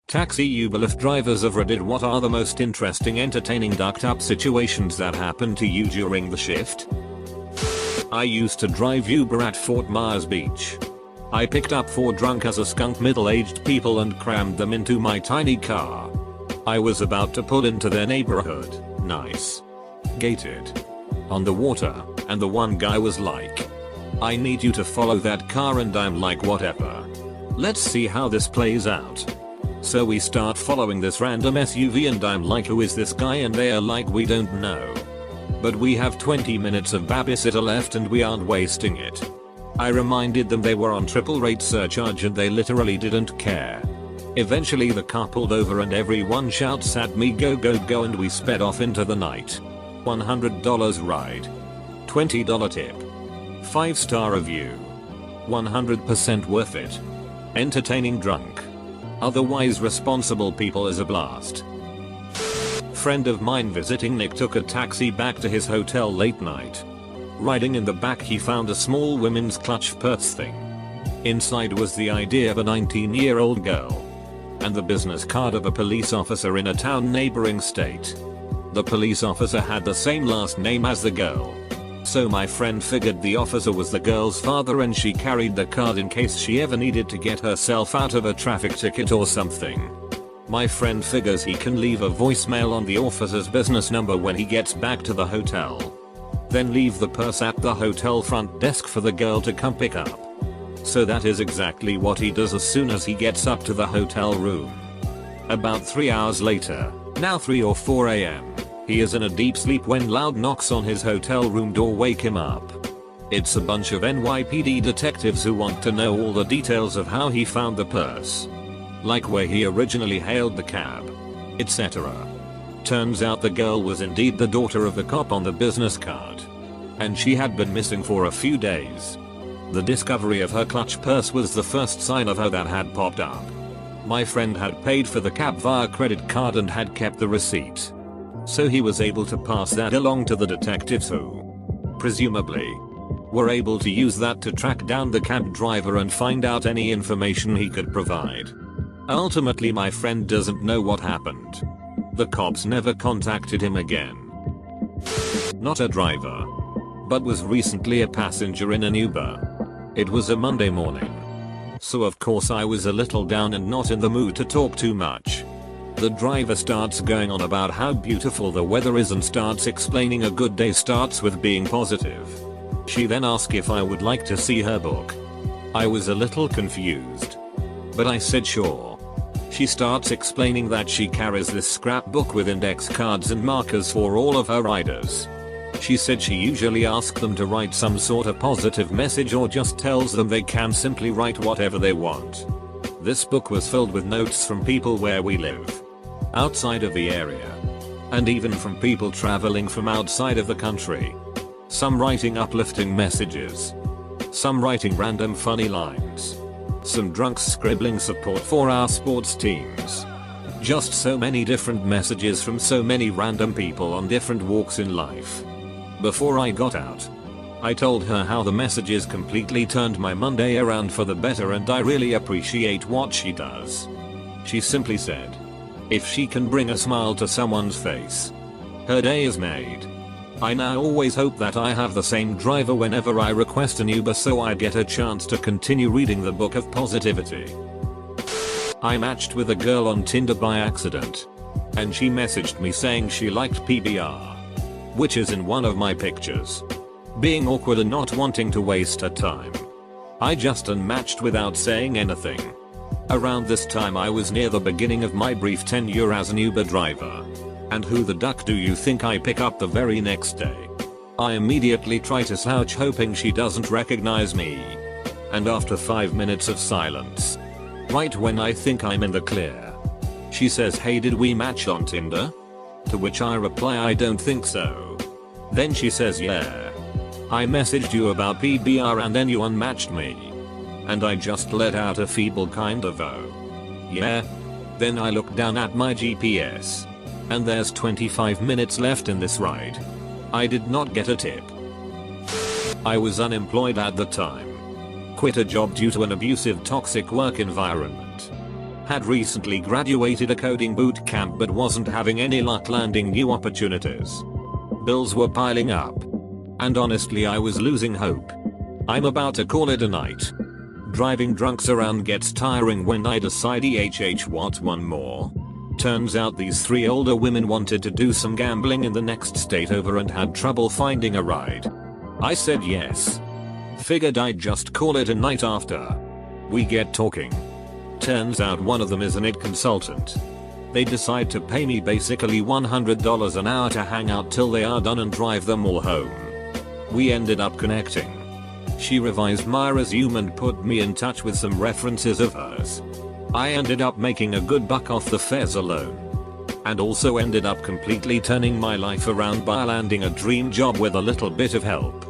Taxi Uber Lyft drivers of Reddit, what are the most interesting entertaining ducked up situations that happen to you during the shift? I used to drive Uber at Fort Myers Beach. I picked up 4 drunk as a skunk middle-aged people and crammed them into my tiny car. I was about to pull into their neighborhood, nice, gated, on the water, and the one guy was like, "I need you to follow that car," and I'm like, whatever. Let's see how this plays out. So we start following this random SUV and I'm like, who is this guy? And they are like, we don't know. But we have 20 minutes of babysitter left and we aren't wasting it. I reminded them they were on triple rate surcharge and they literally didn't care. Eventually the car pulled over and everyone shouts at me, "Go go go," and we sped off into the night. $100 ride. $20 tip. 5-star review. 100% worth it. Entertaining drunk. Otherwise responsible people is a blast. Friend of mine visiting Nick took a taxi back to his hotel late night. Riding in the back he found a small women's clutch purse thing. Inside was the ID of a 19-year-old girl and the business card of a police officer in a town neighboring state. The police officer had the same last name as the girl. So my friend figured the officer was the girl's father and she carried the card in case she ever needed to get herself out of a traffic ticket or something. My friend figures he can leave a voicemail on the officer's business number when he gets back to the hotel. Then leave the purse at the hotel front desk for the girl to come pick up. So that is exactly what he does as soon as he gets up to the hotel room. About 3 hours later, now 3 or 4 AM, he is in a deep sleep when loud knocks on his hotel room door wake him up. It's a bunch of NYPD detectives who want to know all the details of how he found the purse. Like where he originally hailed the cab, etc. Turns out the girl was indeed the daughter of the cop on the business card. And she had been missing for a few days. The discovery of her clutch purse was the first sign of her that had popped up. My friend had paid for the cab via credit card and had kept the receipt. So he was able to pass that along to the detectives who, presumably, were able to use that to track down the cab driver and find out any information he could provide. Ultimately my friend doesn't know what happened. The cops never contacted him again. Not a driver, but was recently a passenger in an Uber. It was a Monday morning. So of course I was a little down and not in the mood to talk too much. The driver starts going on about how beautiful the weather is and starts explaining a good day starts with being positive. She then asked if I would like to see her book. I was a little confused, but I said sure. She starts explaining that she carries this scrapbook with index cards and markers for all of her riders. She said she usually asks them to write some sort of positive message or just tells them they can simply write whatever they want. This book was filled with notes from people where we live, outside of the area, and even from people traveling from outside of the country. Some writing uplifting messages, some writing random funny lines, some drunks scribbling support for our sports teams. Just so many different messages from so many random people on different walks in life. Before I got out, I told her how the messages completely turned my Monday around for the better and I really appreciate what she does. She simply said, if she can bring a smile to someone's face, her day is made. I now always hope that I have the same driver whenever I request an Uber so I get a chance to continue reading the book of positivity. I matched with a girl on Tinder by accident, and she messaged me saying she liked PBR, which is in one of my pictures. Being awkward and not wanting to waste her time, I just unmatched without saying anything. Around this time I was near the beginning of my brief tenure as an Uber driver. And who the duck do you think I pick up the very next day? I immediately try to slouch hoping she doesn't recognize me. And after 5 minutes of silence, right when I think I'm in the clear, she says, "Hey, did we match on Tinder?" To which I reply, "I don't think so." Then she says, "Yeah, I messaged you about PBR and then you unmatched me." And I just let out a feeble kind of "oh, yeah." Then I look down at my GPS. And there's 25 minutes left in this ride. I did not get a tip. I was unemployed at the time. Quit a job due to an abusive toxic work environment. Had recently graduated a coding boot camp but wasn't having any luck landing new opportunities. Bills were piling up. And honestly I was losing hope. I'm about to call it a night. Driving drunks around gets tiring when I decide what one more. Turns out these 3 older women wanted to do some gambling in the next state over and had trouble finding a ride. I said yes. Figured I'd just call it a night after. We get talking. Turns out one of them is an IT consultant. They decide to pay me basically $100 an hour to hang out till they are done and drive them all home. We ended up connecting. She revised my resume and put me in touch with some references of hers. I ended up making a good buck off the fares alone. And also ended up completely turning my life around by landing a dream job with a little bit of help.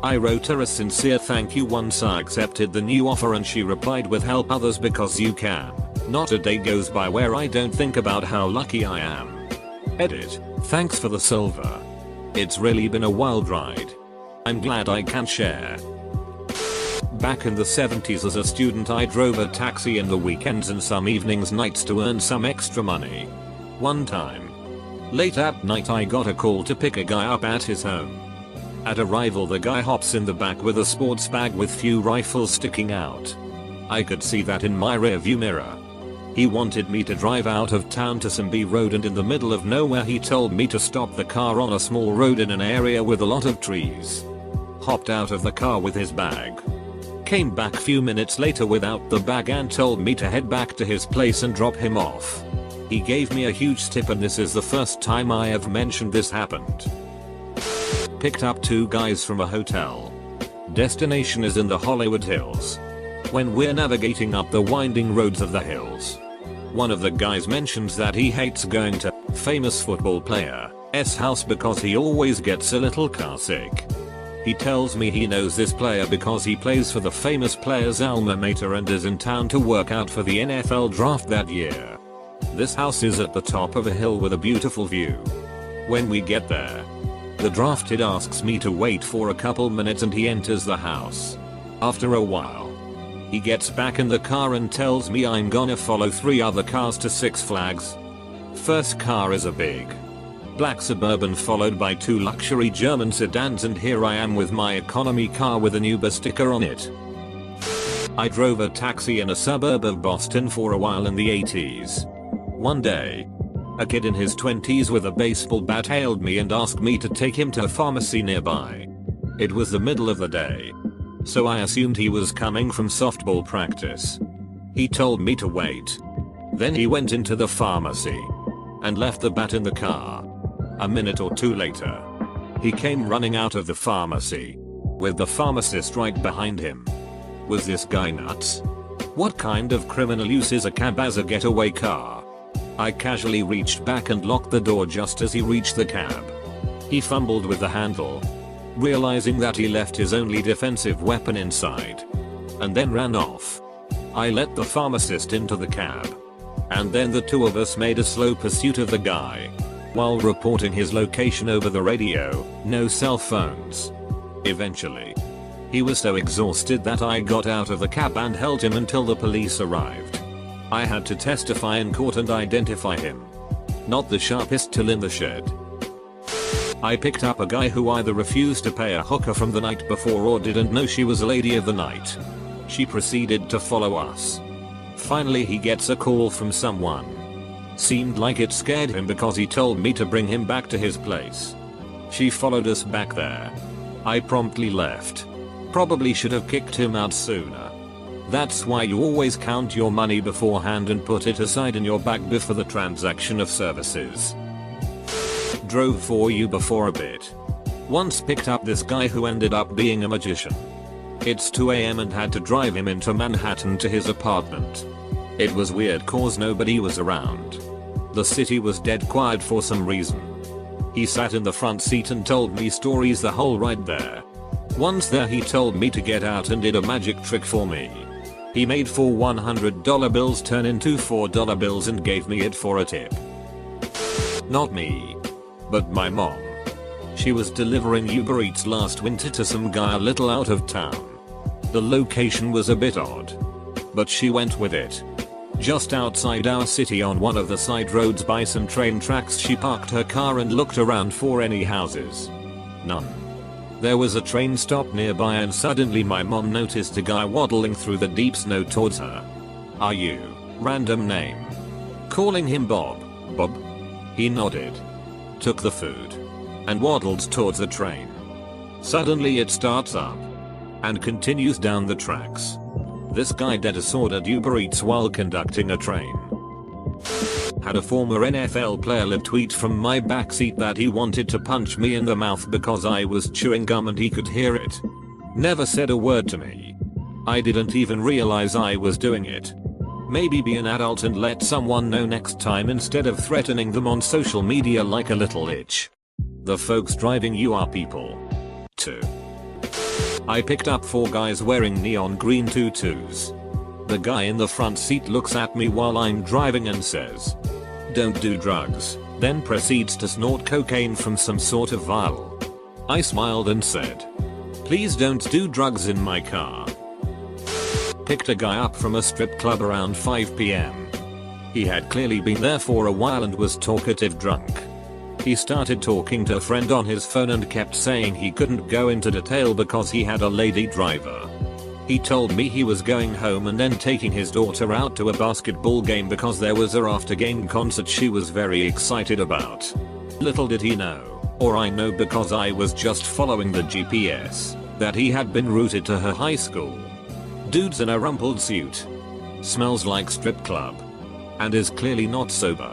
I wrote her a sincere thank you once I accepted the new offer and she replied with help others because you can. Not a day goes by where I don't think about how lucky I am. Edit. Thanks for the silver. It's really been a wild ride. I'm glad I can share. Back in the 70s as a student I drove a taxi in the weekends and some evenings nights to earn some extra money. One time, late at night I got a call to pick a guy up at his home. At arrival the guy hops in the back with a sports bag with few rifles sticking out. I could see that in my rearview mirror. He wanted me to drive out of town to some B road and in the middle of nowhere he told me to stop the car on a small road in an area with a lot of trees. Hopped out of the car with his bag. Came back few minutes later without the bag and told me to head back to his place and drop him off. He gave me a huge tip and this is the first time I have mentioned this happened. Picked up 2 guys from a hotel. Destination is in the Hollywood Hills. When we're navigating up the winding roads of the hills, one of the guys mentions that he hates going to famous football player's house because he always gets a little car sick. He tells me he knows this player because he plays for the famous player's alma mater and is in town to work out for the NFL draft that year. This house is at the top of a hill with a beautiful view. When we get there, the drafted asks me to wait for a couple minutes and he enters the house. After a while, he gets back in the car and tells me I'm gonna follow 3 other cars to Six Flags. First car is a big black Suburban followed by 2 luxury German sedans and here I am with my economy car with an Uber sticker on it. I drove a taxi in a suburb of Boston for a while in the 80s. One day, a kid in his 20s with a baseball bat hailed me and asked me to take him to a pharmacy nearby. It was the middle of the day, so I assumed he was coming from softball practice. He told me to wait. Then he went into the pharmacy and left the bat in the car. A minute or 2 later, he came running out of the pharmacy with the pharmacist right behind him. Was this guy nuts? What kind of criminal uses a cab as a getaway car? I casually reached back and locked the door just as he reached the cab. He fumbled with the handle, realizing that he left his only defensive weapon inside, and then ran off. I let the pharmacist into the cab, and then the 2 of us made a slow pursuit of the guy, while reporting his location over the radio. No cell phones. Eventually, he was so exhausted that I got out of the cab and held him until the police arrived. I had to testify in court and identify him. Not the sharpest tool in the shed. I picked up a guy who either refused to pay a hooker from the night before or didn't know she was a lady of the night. She proceeded to follow us. Finally he gets a call from someone. Seemed like it scared him because he told me to bring him back to his place. She followed us back there. I promptly left. Probably should have kicked him out sooner. That's why you always count your money beforehand and put it aside in your bag before the transaction of services. Drove for you before a bit. Once picked up this guy who ended up being a magician. It's 2 AM and had to drive him into Manhattan to his apartment. It was weird cause nobody was around. The city was dead quiet for some reason. He sat in the front seat and told me stories the whole ride there. Once there he told me to get out and did a magic trick for me. He made 4 $100 bills turn into $4 bills and gave me it for a tip. Not me, but my mom. She was delivering Uber Eats last winter to some guy a little out of town. The location was a bit odd, but she went with it. Just outside our city on one of the side roads by some train tracks, she parked her car and looked around for any houses. None. There was a train stop nearby and suddenly my mom noticed a guy waddling through the deep snow towards her. "Are you?" Random name. Calling him Bob. "Bob?" He nodded. Took the food. And waddled towards the train. Suddenly it starts up. And continues down the tracks. This guy did a ordered Uber Eats while conducting a train. Had a former NFL player live tweet from my backseat that he wanted to punch me in the mouth because I was chewing gum and he could hear it. Never said a word to me. I didn't even realize I was doing it. Maybe be an adult and let someone know next time instead of threatening them on social media like a little itch. The folks driving you are people. 2. I picked up 4 guys wearing neon green tutus. The guy in the front seat looks at me while I'm driving and says, "Don't do drugs," then proceeds to snort cocaine from some sort of vial. I smiled and said, "Please don't do drugs in my car." Picked a guy up from a strip club around 5 PM. He had clearly been there for a while and was talkative drunk. He started talking to a friend on his phone and kept saying he couldn't go into detail because he had a lady driver. He told me he was going home and then taking his daughter out to a basketball game because there was a after game concert she was very excited about. Little did he know, or I know because I was just following the GPS, that he had been routed to her high school. Dude's in a rumpled suit. Smells like strip club. And is clearly not sober.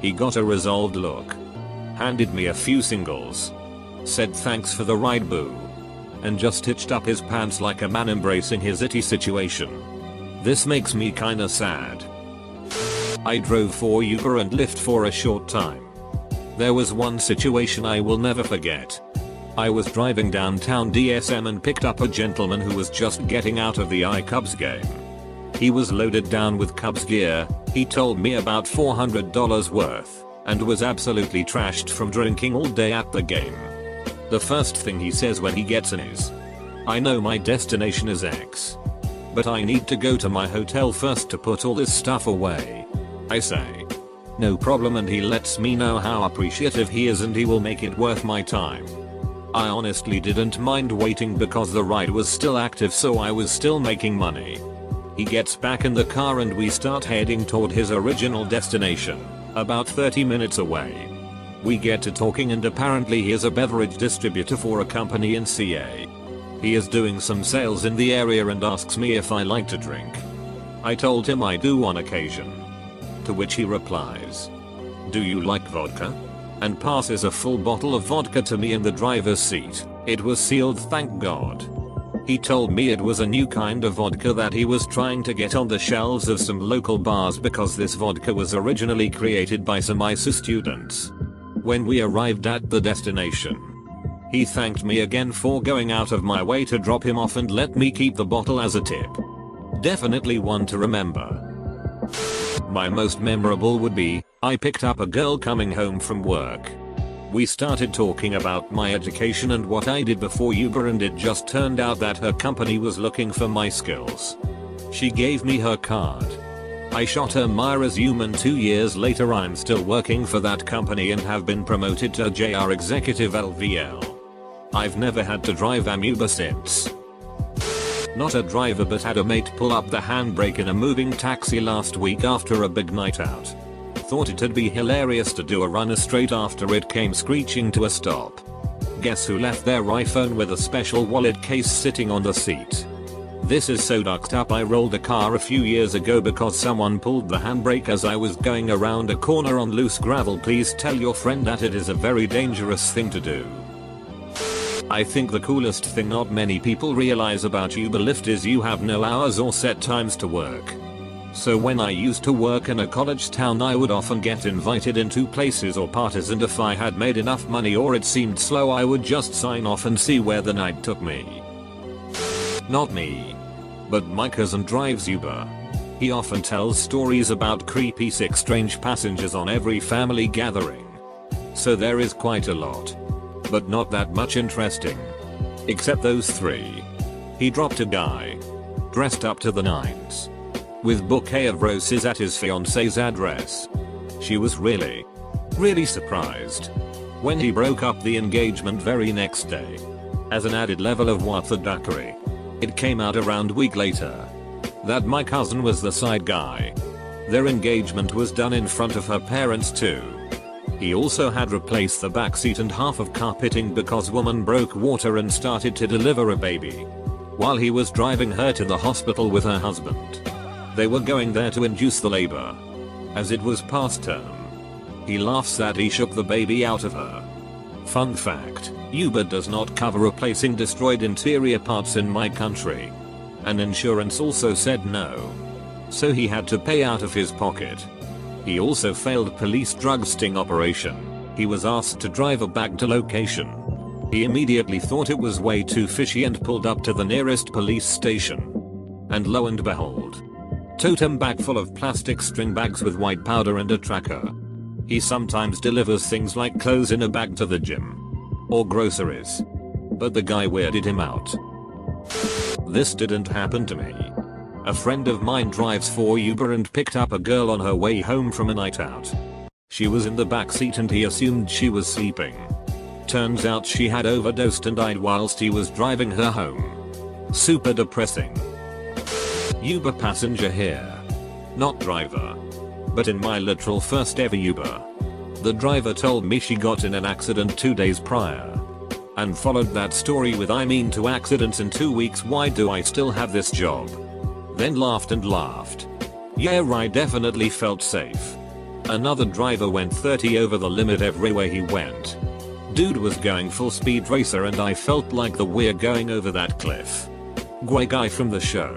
He got a resolved look. Handed me a few singles. Said thanks for the ride boo. And just hitched up his pants like a man embracing his itty situation. This makes me kinda sad. I drove for Uber and Lyft for a short time. There was one situation I will never forget. I was driving downtown DSM and picked up a gentleman who was just getting out of the Cubs game. He was loaded down with Cubs gear, he told me about $400 worth, and was absolutely trashed from drinking all day at the game. The first thing he says when he gets in is, "I know my destination is X, but I need to go to my hotel first to put all this stuff away." I say, "No problem," and he lets me know how appreciative he is and he will make it worth my time. I honestly didn't mind waiting because the ride was still active, so I was still making money. He gets back in the car and we start heading toward his original destination, about 30 minutes away. We get to talking and apparently he is a beverage distributor for a company in CA. He is doing some sales in the area and asks me if I like to drink. I told him I do on occasion. To which he replies, "Do you like vodka?" And passes a full bottle of vodka to me in the driver's seat. It was sealed, thank God. He told me it was a new kind of vodka that he was trying to get on the shelves of some local bars because this vodka was originally created by some ISU students. When we arrived at the destination, he thanked me again for going out of my way to drop him off and let me keep the bottle as a tip. Definitely one to remember. My most memorable would be, I picked up a girl coming home from work. We started talking about my education and what I did before Uber, and it just turned out that her company was looking for my skills. She gave me her card. I shot her my resume and 2 years later I'm still working for that company and have been promoted to JR Executive LVL. I've never had to drive an Uber since. Not a driver, but had a mate pull up the handbrake in a moving taxi last week after a big night out. Thought it'd be hilarious to do a runner straight after it came screeching to a stop. Guess who left their iPhone with a special wallet case sitting on the seat? This is so ducked up. I rolled a car a few years ago because someone pulled the handbrake as I was going around a corner on loose gravel. Please tell your friend that it is a very dangerous thing to do. I think the coolest thing not many people realize about Uber Lyft is you have no hours or set times to work. So when I used to work in a college town, I would often get invited into places or parties, and if I had made enough money or it seemed slow, I would just sign off and see where the night took me. Not me, but my cousin drives Uber. He often tells stories about creepy sick strange passengers on every family gathering. So there is quite a lot. But not that much interesting. Except those 3. He dropped a guy. Dressed up to the nines. with bouquet of roses at his fiancee's address. She was really surprised when he broke up the engagement very next day. As an added level of what the duckery, it came out around a week later that my cousin was the side guy. Their engagement was done in front of her parents too. He also had replaced the backseat and half of carpeting because woman broke water and started to deliver a baby while he was driving her to the hospital with her husband. They were going there to induce the labor, as it was past term. He laughs that he shook the baby out of her. Fun fact, Uber does not cover replacing destroyed interior parts in my country. And insurance also said no. So he had to pay out of his pocket. He also failed police drug sting operation. He was asked to drive a bag to location. He immediately thought it was way too fishy and pulled up to the nearest police station. And lo and behold, totem bag full of plastic string bags with white powder and a tracker. He sometimes delivers things like clothes in a bag to the gym or groceries. But the guy weirded him out. This didn't happen to me. A friend of mine drives for Uber and picked up a girl on her way home from a night out. She was in the backseat and he assumed she was sleeping. Turns out she had overdosed and died whilst he was driving her home. Super depressing. Uber passenger here. Not driver. But in my literal first ever Uber, the driver told me she got in an accident 2 days prior. And followed that story with "I mean 2 accidents in 2 weeks, why do I still have this job?" Then laughed and laughed. Yeah, I definitely felt safe. Another driver went 30 over the limit everywhere he went. Dude was going full speed racer and I felt like the we're going over that cliff. Guay guy from the show.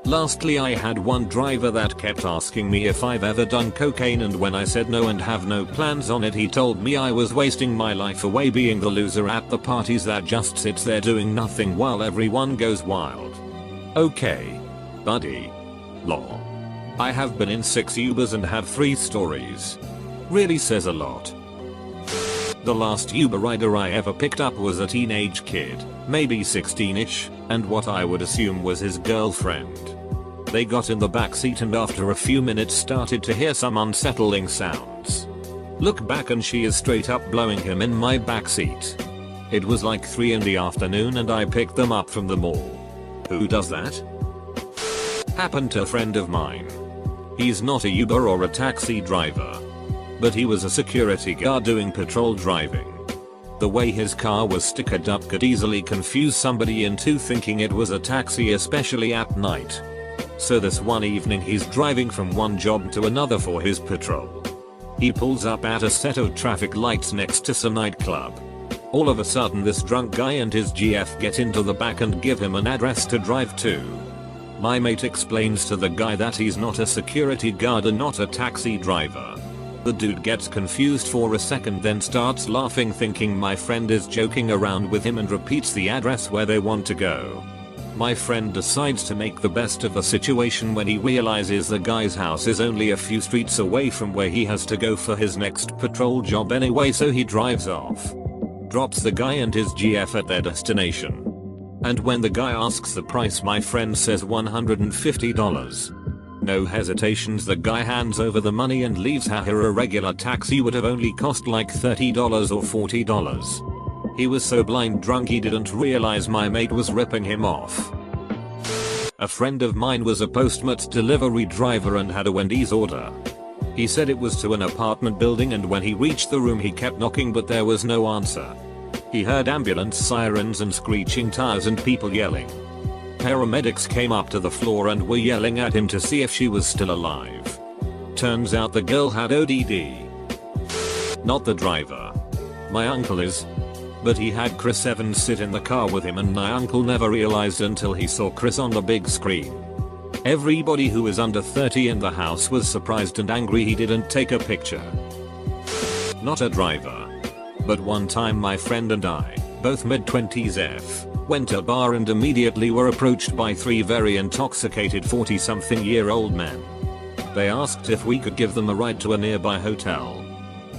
Lastly, I had one driver that kept asking me if I've ever done cocaine, and when I said no and have no plans on it, he told me I was wasting my life away being the loser at the parties that just sits there doing nothing while everyone goes wild. Okay, buddy. Lol. I have been in 6 Ubers and have 3 stories. Really says a lot. The last Uber rider I ever picked up was a teenage kid, maybe 16ish, and what I would assume was his girlfriend. They got in the backseat and after a few minutes started to hear some unsettling sounds. Look back and she is straight up blowing him in my backseat. It was like 3 in the afternoon and I picked them up from the mall. Who does that? Happened to a friend of mine. He's not a Uber or a taxi driver, but he was a security guard doing patrol driving. The way his car was stickered up could easily confuse somebody into thinking it was a taxi, especially at night. So this one evening he's driving from one job to another for his patrol. He pulls up at a set of traffic lights next to some nightclub. All of a sudden this drunk guy and his GF get into the back and give him an address to drive to. My mate explains to the guy that he's not a security guard and not a taxi driver. The dude gets confused for a second, then starts laughing thinking my friend is joking around with him and repeats the address where they want to go. My friend decides to make the best of the situation when he realizes the guy's house is only a few streets away from where he has to go for his next patrol job anyway, so he drives off. Drops the guy and his GF at their destination. And when the guy asks the price, my friend says $150. No hesitations, the guy hands over the money and leaves. A regular taxi would have only cost like $30 or $40. He was so blind drunk he didn't realize my mate was ripping him off. A friend of mine was a Postmates delivery driver and had a Wendy's order. He said it was to an apartment building, and when he reached the room he kept knocking but there was no answer. He heard ambulance sirens and screeching tires and people yelling. Paramedics came up to the floor and were yelling at him to see if she was still alive. Turns out the girl had ODD. Not the driver. My uncle is. But he had Chris Evans sit in the car with him, and my uncle never realized until he saw Chris on the big screen. Everybody who was under 30 in the house was surprised and angry he didn't take a picture. Not a driver. But one time my friend and I, both mid-20s F, went to a bar and immediately were approached by 3 very intoxicated 40-something-year-old men. They asked if we could give them a ride to a nearby hotel.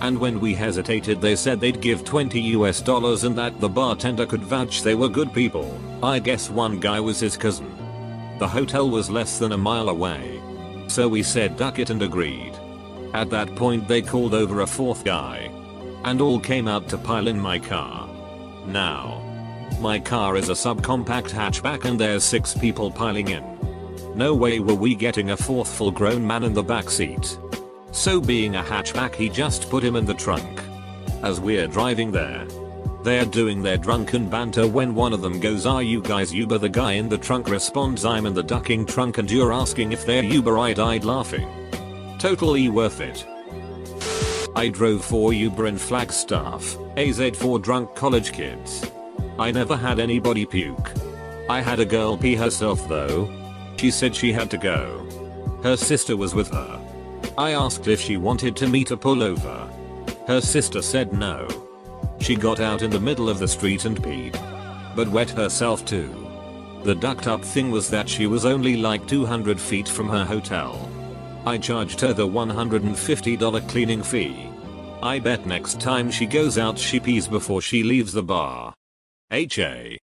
And when we hesitated they said they'd give $20 and that the bartender could vouch they were good people. I guess one guy was his cousin. The hotel was less than a mile away. So we said duck it and agreed. At that point they called over a fourth guy. And all came out to pile in my car. Now, my car is a subcompact hatchback and there's 6 people piling in. No way were we getting a fourth full grown man in the back seat. So being a hatchback he just put him in the trunk. As we're driving there, they're doing their drunken banter when one of them goes, "Are you guys Uber?" The guy in the trunk responds, "I'm in the ducking trunk and you're asking if they're Uber." I died laughing. Totally worth it. I drove for Uber in Flagstaff, AZ for drunk college kids. I never had anybody puke. I had a girl pee herself though. She said she had to go. Her sister was with her. I asked if she wanted me to pull over. Her sister said no. She got out in the middle of the street and peed. But wet herself too. The ducked up thing was that she was only like 200 feet from her hotel. I charged her the $150 cleaning fee. I bet next time she goes out she pees before she leaves the bar. HA.